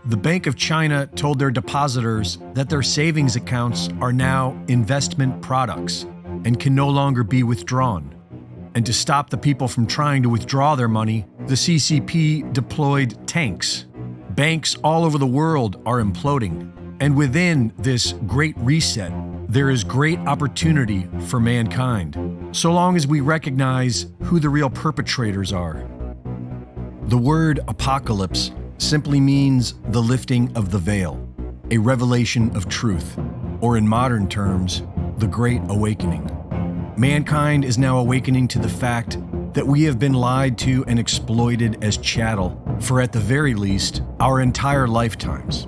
The Bank of China told their depositors that their savings accounts are now investment products and can no longer be withdrawn. And to stop the people from trying to withdraw their money, the CCP deployed tanks. Banks all over the world are imploding. And within this great reset, there is great opportunity for mankind, so long as we recognize who the real perpetrators are. The word apocalypse simply means the lifting of the veil, a revelation of truth, or in modern terms, the Great Awakening. Mankind is now awakening to the fact that we have been lied to and exploited as chattel for, at the very least, our entire lifetimes.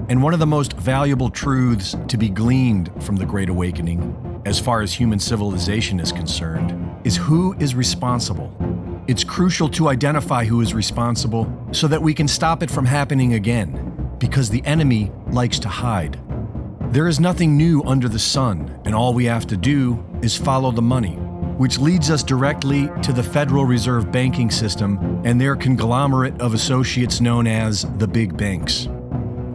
And one of the most valuable truths to be gleaned from the Great Awakening, as far as human civilization is concerned, is who is responsible. It's crucial to identify who is responsible so that we can stop it from happening again, because the enemy likes to hide. There is nothing new under the sun, and all we have to do is follow the money, which leads us directly to the Federal Reserve banking system and their conglomerate of associates known as the big banks.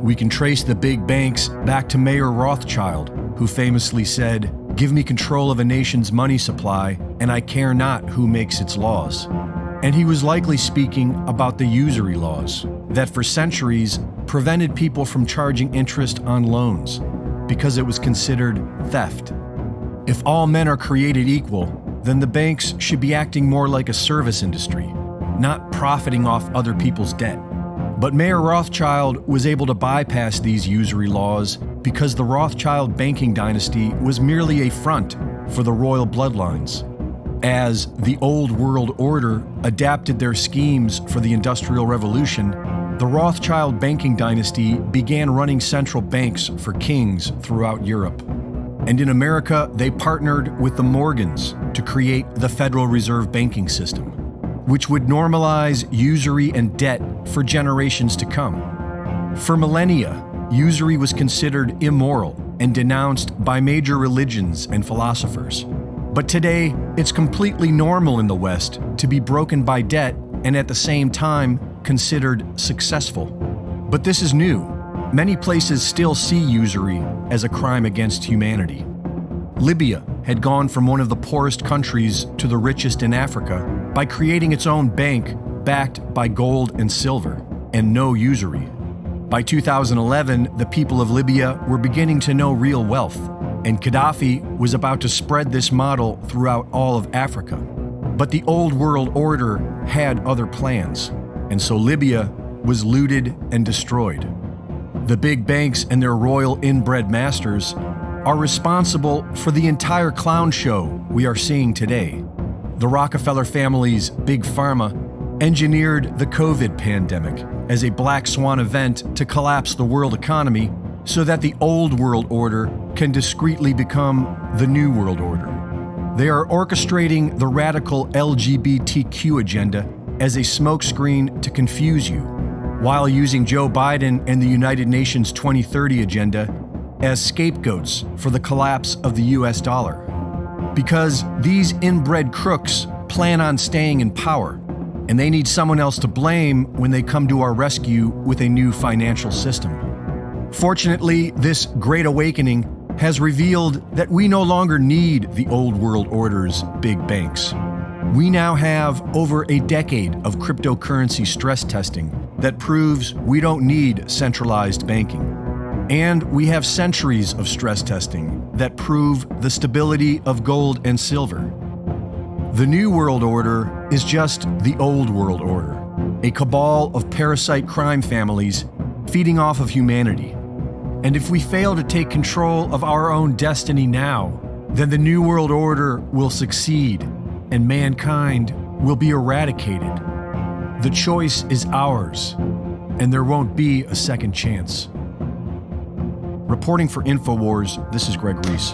We can trace the big banks back to Mayer Rothschild, who famously said, "Give me control of a nation's money supply, and I care not who makes its laws." And he was likely speaking about the usury laws that for centuries prevented people from charging interest on loans because it was considered theft. If all men are created equal, then the banks should be acting more like a service industry, not profiting off other people's debt. But Mayer Rothschild was able to bypass these usury laws because the Rothschild banking dynasty was merely a front for the royal bloodlines. As the old world order adapted their schemes for the Industrial Revolution, the Rothschild banking dynasty began running central banks for kings throughout Europe. And in America, they partnered with the Morgans to create the Federal Reserve banking system, which would normalize usury and debt for generations to come. For millennia, usury was considered immoral and denounced by major religions and philosophers. But today, it's completely normal in the West to be broken by debt and at the same time considered successful. But this is new. Many places still see usury as a crime against humanity. Libya had gone from one of the poorest countries to the richest in Africa by creating its own bank backed by gold and silver, and no usury. By 2011, the people of Libya were beginning to know real wealth, and Gaddafi was about to spread this model throughout all of Africa. But the old world order had other plans, and so Libya was looted and destroyed. The big banks and their royal inbred masters are responsible for the entire clown show we are seeing today. The Rockefeller family's Big Pharma engineered the COVID pandemic as a black swan event to collapse the world economy so that the old world order can discreetly become the new world order. They are orchestrating the radical LGBTQ agenda as a smokescreen to confuse you, while using Joe Biden and the United Nations 2030 agenda as scapegoats for the collapse of the US dollar. Because these inbred crooks plan on staying in power, and they need someone else to blame when they come to our rescue with a new financial system. Fortunately, this Great Awakening has revealed that we no longer need the old world order's big banks. We now have over a decade of cryptocurrency stress testing that proves we don't need centralized banking. And we have centuries of stress testing that prove the stability of gold and silver. The New World Order is just the old world order, a cabal of parasite crime families feeding off of humanity. And if we fail to take control of our own destiny now, then the New World Order will succeed and mankind will be eradicated. The choice is ours, and there won't be a second chance. Reporting for Infowars, this is Reese.